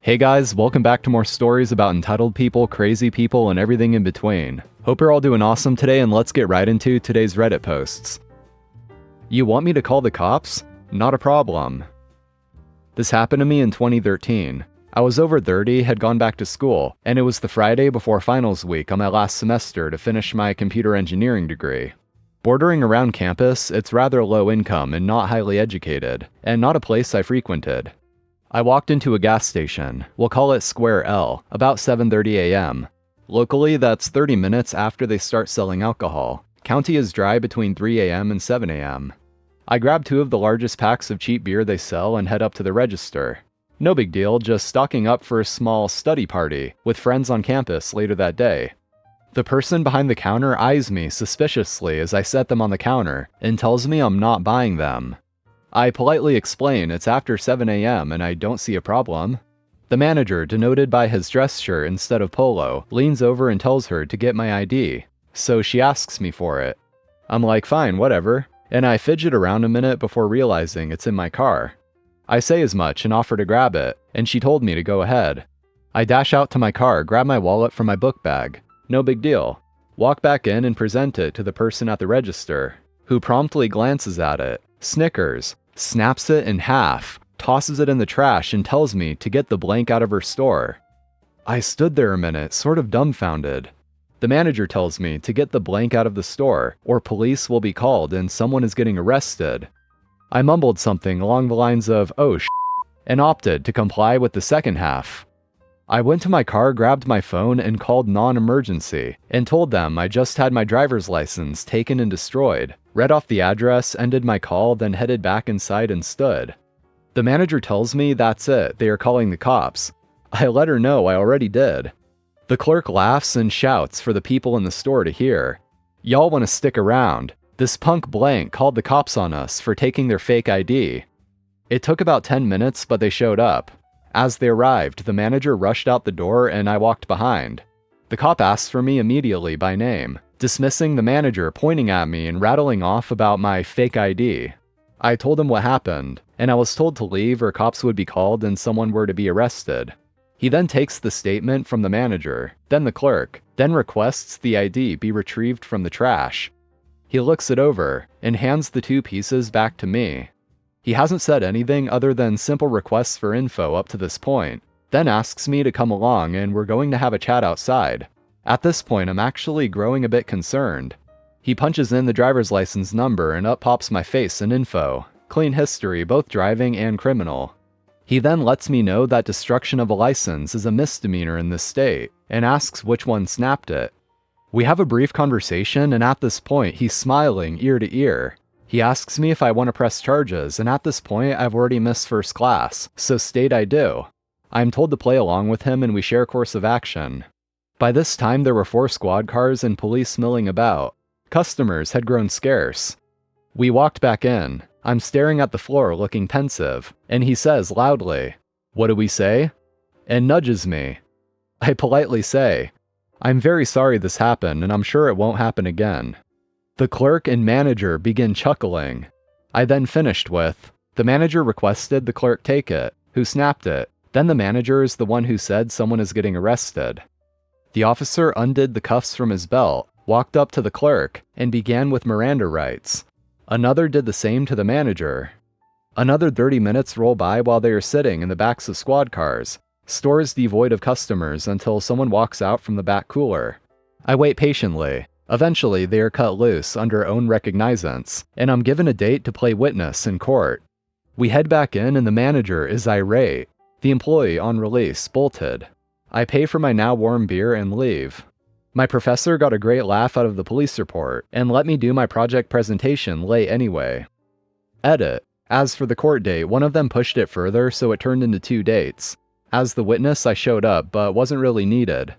Hey guys, welcome back to more stories about entitled people, crazy people, and everything in between. Hope you're all doing awesome today, and let's get right into today's Reddit posts. You want me to call the cops? Not a problem. This happened to me in 2013. I was over 30, had gone back to school, and it was the Friday before finals week on my last semester to finish my computer engineering degree. Bordering around campus, it's rather low income and not highly educated, and not a place I frequented. I walked into a gas station, we'll call it Square L, about 7:30 a.m. Locally, that's 30 minutes after they start selling alcohol. County is dry between 3 a.m. and 7 a.m. I grab 2 of the largest packs of cheap beer they sell and head up to the register. No big deal, just stocking up for a small study party with friends on campus later that day. The person behind the counter eyes me suspiciously as I set them on the counter and tells me I'm not buying them. I politely explain it's after 7 a.m. and I don't see a problem. The manager, denoted by his dress shirt instead of polo, leans over and tells her to get my ID, so she asks me for it. I'm like, fine, whatever, and I fidget around a minute before realizing it's in my car. I say as much and offer to grab it, and she told me to go ahead. I dash out to my car, grab my wallet from my book bag. No big deal. Walk back in and present it to the person at the register, who promptly glances at it, snickers, snaps it in half, tosses it in the trash, and tells me to get the blank out of her store. I stood there a minute, sort of dumbfounded. The manager tells me to get the blank out of the store, or police will be called and someone is getting arrested. I mumbled something along the lines of, oh and opted to comply with the second half. I went to my car, grabbed my phone, and called non-emergency, and told them I just had my driver's license taken and destroyed, read off the address, ended my call, then headed back inside and stood. The manager tells me that's it, they are calling the cops. I let her know I already did. The clerk laughs and shouts for the people in the store to hear. Y'all want to stick around. This punk blank called the cops on us for taking their fake ID. It took about 10 minutes, but they showed up. As they arrived, the manager rushed out the door and I walked behind. The cop asked for me immediately by name, dismissing the manager, pointing at me and rattling off about my fake ID. I told him what happened, and I was told to leave or cops would be called and someone were to be arrested. He then takes the statement from the manager, then the clerk, then requests the ID be retrieved from the trash. He looks it over and hands the 2 pieces back to me. He hasn't said anything other than simple requests for info up to this point, then asks me to come along and we're going to have a chat outside. At this point, I'm actually growing a bit concerned. He punches in the driver's license number and up pops my face and info. Clean history, both driving and criminal. He then lets me know that destruction of a license is a misdemeanor in this state, and asks which one snapped it. We have a brief conversation, and at this point, he's smiling ear to ear. He asks me if I want to press charges, and at this point, I've already missed first class, so state I do. I'm told to play along with him and we share course of action. By this time, there were 4 squad cars and police milling about. Customers had grown scarce. We walked back in. I'm staring at the floor looking pensive, and he says loudly, "What do we say?" and nudges me. I politely say, "I'm very sorry this happened and I'm sure it won't happen again." The clerk and manager begin chuckling. I then finished with, "The manager requested the clerk take it, who snapped it. Then the manager is the one who said someone is getting arrested." The officer undid the cuffs from his belt, walked up to the clerk, and began with Miranda rights. Another did the same to the manager. Another 30 minutes roll by while they are sitting in the backs of squad cars, stores devoid of customers until someone walks out from the back cooler. I wait patiently. Eventually, they are cut loose under own recognizance, and I'm given a date to play witness in court. We head back in and the manager is irate. The employee, on release, bolted. I pay for my now warm beer and leave. My professor got a great laugh out of the police report, and let me do my project presentation late anyway. Edit. As for the court date, one of them pushed it further, so it turned into 2 dates. As the witness, I showed up, but wasn't really needed.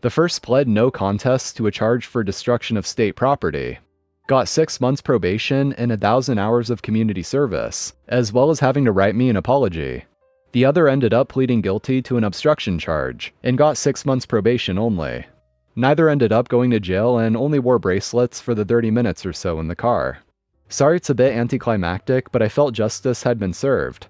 The first pled no contest to a charge for destruction of state property. Got 6 months probation and 1,000 hours of community service, as well as having to write me an apology. The other ended up pleading guilty to an obstruction charge, and got 6 months probation only. Neither ended up going to jail and only wore bracelets for the 30 minutes or so in the car. Sorry it's a bit anticlimactic, but I felt justice had been served.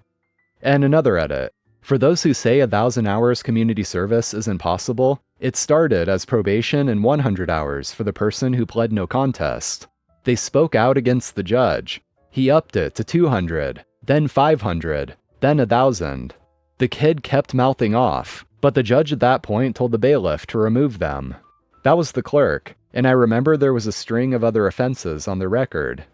And another edit. For those who say 1,000 hours community service isn't possible, it started as probation and 100 hours for the person who pled no contest. They spoke out against the judge. He upped it to 200, then 500, then 1,000. The kid kept mouthing off, but the judge at that point told the bailiff to remove them. That was the clerk, and I remember there was a string of other offenses on the record.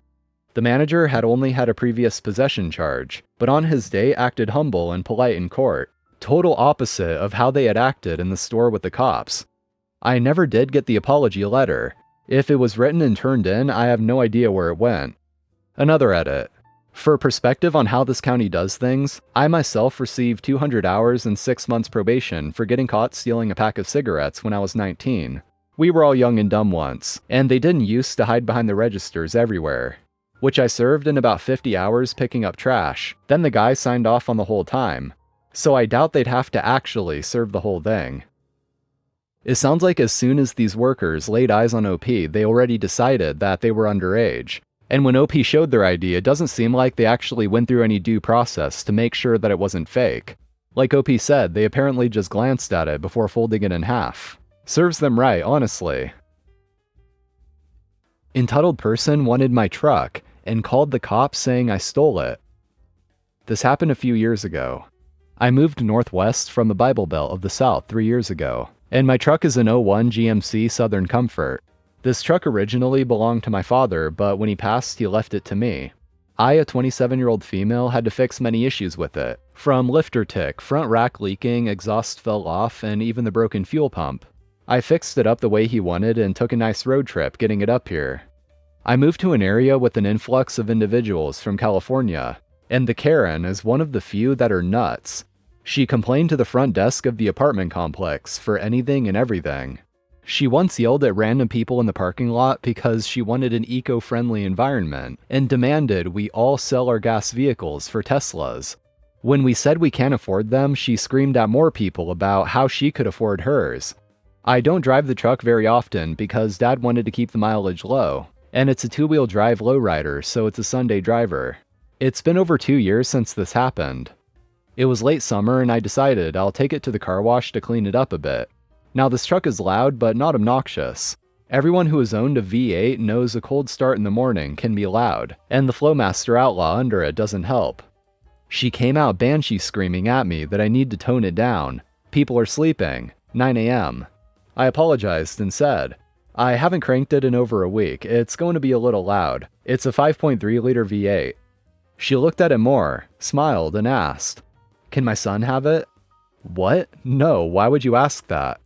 The manager had only had a previous possession charge, but on his day acted humble and polite in court. Total opposite of how they had acted in the store with the cops. I never did get the apology letter. If it was written and turned in, I have no idea where it went. Another edit. For perspective on how this county does things, I myself received 200 hours and 6 months probation for getting caught stealing a pack of cigarettes when I was 19. We were all young and dumb once, and they didn't used to hide behind the registers everywhere. Which I served in about 50 hours picking up trash. Then the guy signed off on the whole time. So I doubt they'd have to actually serve the whole thing. It sounds like as soon as these workers laid eyes on OP, they already decided that they were underage. And when OP showed their ID, it doesn't seem like they actually went through any due process to make sure that it wasn't fake. Like OP said, they apparently just glanced at it before folding it in half. Serves them right, honestly. Entitled person wanted my truck and called the cops saying I stole it. This happened a few years ago. I moved northwest from the Bible Belt of the South 3 years ago, and my truck is an '01 GMC Southern Comfort. This truck originally belonged to my father, but when he passed, he left it to me. I, a 27-year-old female, had to fix many issues with it, from lifter tick, front rack leaking, exhaust fell off, and even the broken fuel pump. I fixed it up the way he wanted and took a nice road trip getting it up here. I moved to an area with an influx of individuals from California, and the Karen is one of the few that are nuts. She complained to the front desk of the apartment complex for anything and everything. She once yelled at random people in the parking lot because she wanted an eco-friendly environment and demanded we all sell our gas vehicles for Teslas. When we said we can't afford them, she screamed at more people about how she could afford hers. I don't drive the truck very often because Dad wanted to keep the mileage low, and it's a 2-wheel drive lowrider, so it's a Sunday driver. It's been over 2 years since this happened. It was late summer and I decided I'll take it to the car wash to clean it up a bit. Now this truck is loud but not obnoxious. Everyone who has owned a V8 knows a cold start in the morning can be loud, and the Flowmaster Outlaw under it doesn't help. She came out banshee screaming at me that I need to tone it down. People are sleeping. 9 a.m. I apologized and said, I haven't cranked it in over a week. It's going to be a little loud. It's a 5.3-liter V8. She looked at it more, smiled, and asked, Can my son have it? What? No, why would you ask that?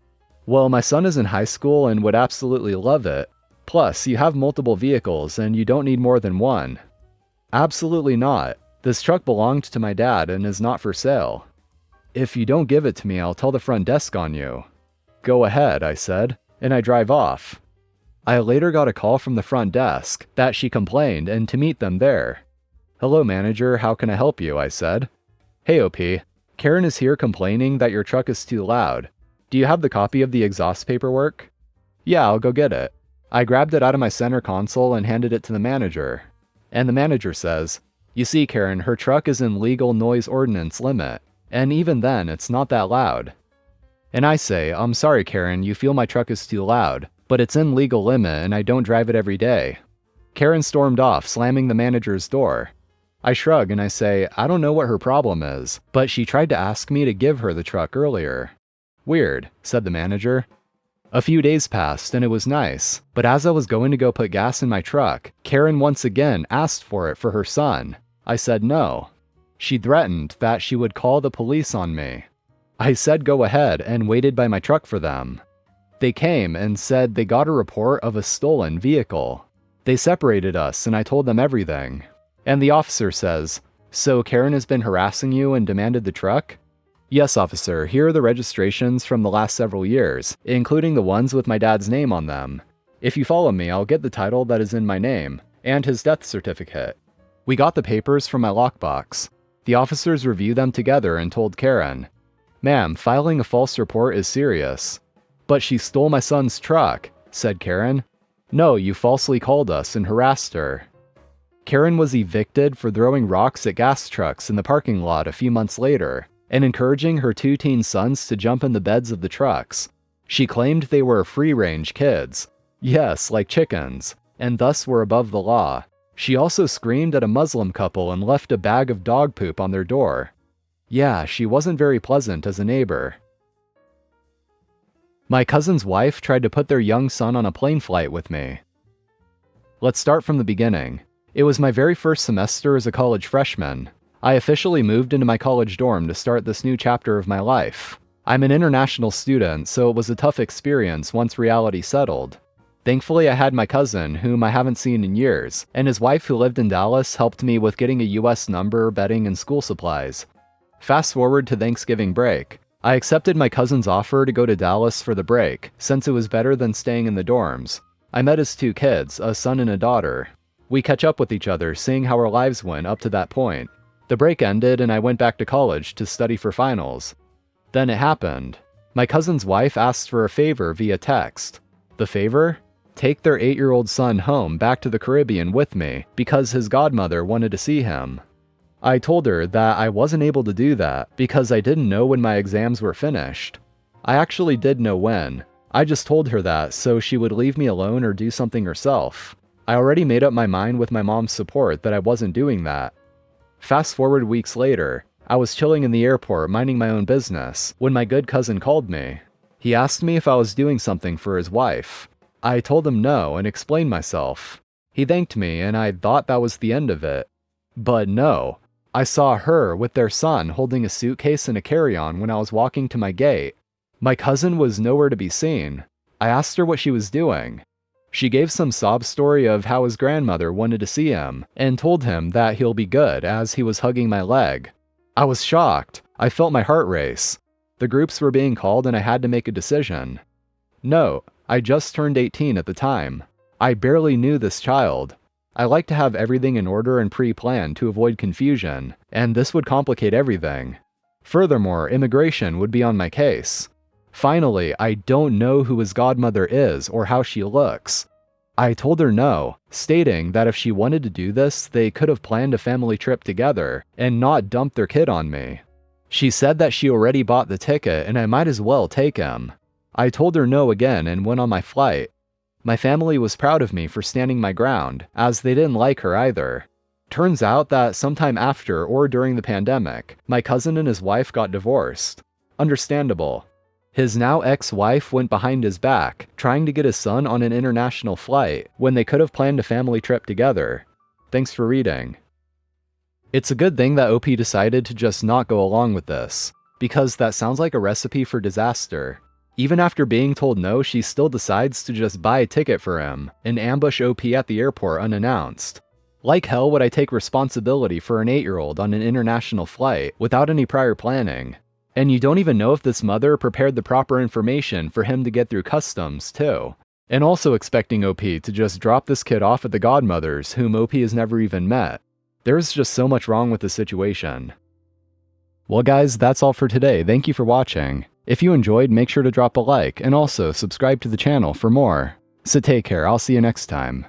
Well, my son is in high school and would absolutely love it. Plus, you have multiple vehicles and you don't need more than one. Absolutely not. This truck belonged to my dad and is not for sale. If you don't give it to me, I'll tell the front desk on you. Go ahead, I said, and I drive off. I later got a call from the front desk that she complained and to meet them there. Hello, manager, how can I help you? I said. Hey, OP. Karen is here complaining that your truck is too loud. Do you have the copy of the exhaust paperwork? Yeah, I'll go get it. I grabbed it out of my center console and handed it to the manager. And the manager says, You see, Karen, her truck is in legal noise ordinance limit, and even then, it's not that loud. And I say, I'm sorry, Karen, you feel my truck is too loud, but it's in legal limit and I don't drive it every day. Karen stormed off, slamming the manager's door. I shrug and I say, I don't know what her problem is, but she tried to ask me to give her the truck earlier. Weird, said the manager. A few days passed and it was nice, but as I was going to go put gas in my truck, Karen once again asked for it for her son. I said no. She threatened that she would call the police on me. I said go ahead and waited by my truck for them. They came and said they got a report of a stolen vehicle. They separated us and I told them everything. And the officer says, So Karen has been harassing you and demanded the truck? Yes, officer, here are the registrations from the last several years, including the ones with my dad's name on them. If you follow me, I'll get the title that is in my name, and his death certificate. We got the papers from my lockbox. The officers reviewed them together and told Karen, Ma'am, filing a false report is serious. But she stole my son's truck, said Karen. No, you falsely called us and harassed her. Karen was evicted for throwing rocks at gas trucks in the parking lot a few months later, and encouraging her 2 teen sons to jump in the beds of the trucks. She claimed they were free-range kids. Yes, like chickens, and thus were above the law. She also screamed at a Muslim couple and left a bag of dog poop on their door. Yeah, she wasn't very pleasant as a neighbor. My cousin's wife tried to put their young son on a plane flight with me. Let's start from the beginning. It was my very first semester as a college freshman. I officially moved into my college dorm to start this new chapter of my life. I'm an international student, so it was a tough experience once reality settled. Thankfully, I had my cousin, whom I haven't seen in years, and his wife who lived in Dallas helped me with getting a US number, bedding, and school supplies. Fast forward to Thanksgiving break. I accepted my cousin's offer to go to Dallas for the break, since it was better than staying in the dorms. I met his 2 kids, a son and a daughter. We catch up with each other, seeing how our lives went up to that point. The break ended and I went back to college to study for finals. Then it happened. My cousin's wife asked for a favor via text. The favor? Take their 8-year-old son home back to the Caribbean with me because his godmother wanted to see him. I told her that I wasn't able to do that because I didn't know when my exams were finished. I actually did know when. I just told her that so she would leave me alone or do something herself. I already made up my mind with my mom's support that I wasn't doing that. Fast forward weeks later, I was chilling in the airport minding my own business when my good cousin called me. He asked me if I was doing something for his wife. I told him no and explained myself. He thanked me and I thought that was the end of it. But no, I saw her with their son holding a suitcase and a carry-on when I was walking to my gate. My cousin was nowhere to be seen. I asked her what she was doing. She gave some sob story of how his grandmother wanted to see him and told him that he'll be good as he was hugging my leg. I was shocked. I felt my heart race. The groups were being called and I had to make a decision. Note, I just turned 18 at the time. I barely knew this child. I like to have everything in order and pre-planned to avoid confusion, and this would complicate everything. Furthermore, immigration would be on my case. Finally, I don't know who his godmother is or how she looks. I told her no, stating that if she wanted to do this, they could have planned a family trip together and not dumped their kid on me. She said that she already bought the ticket and I might as well take him. I told her no again and went on my flight. My family was proud of me for standing my ground, as they didn't like her either. Turns out that sometime after or during the pandemic, my cousin and his wife got divorced. Understandable. His now ex-wife went behind his back, trying to get his son on an international flight when they could have planned a family trip together. Thanks for reading. It's a good thing that OP decided to just not go along with this, because that sounds like a recipe for disaster. Even after being told no, she still decides to just buy a ticket for him and ambush OP at the airport unannounced. Like hell would I take responsibility for an 8-year-old on an international flight without any prior planning. And you don't even know if this mother prepared the proper information for him to get through customs, too. And also expecting OP to just drop this kid off at the godmother's whom OP has never even met. There's just so much wrong with the situation. Well guys, that's all for today. Thank you for watching. If you enjoyed, make sure to drop a like and also subscribe to the channel for more. So take care, I'll see you next time.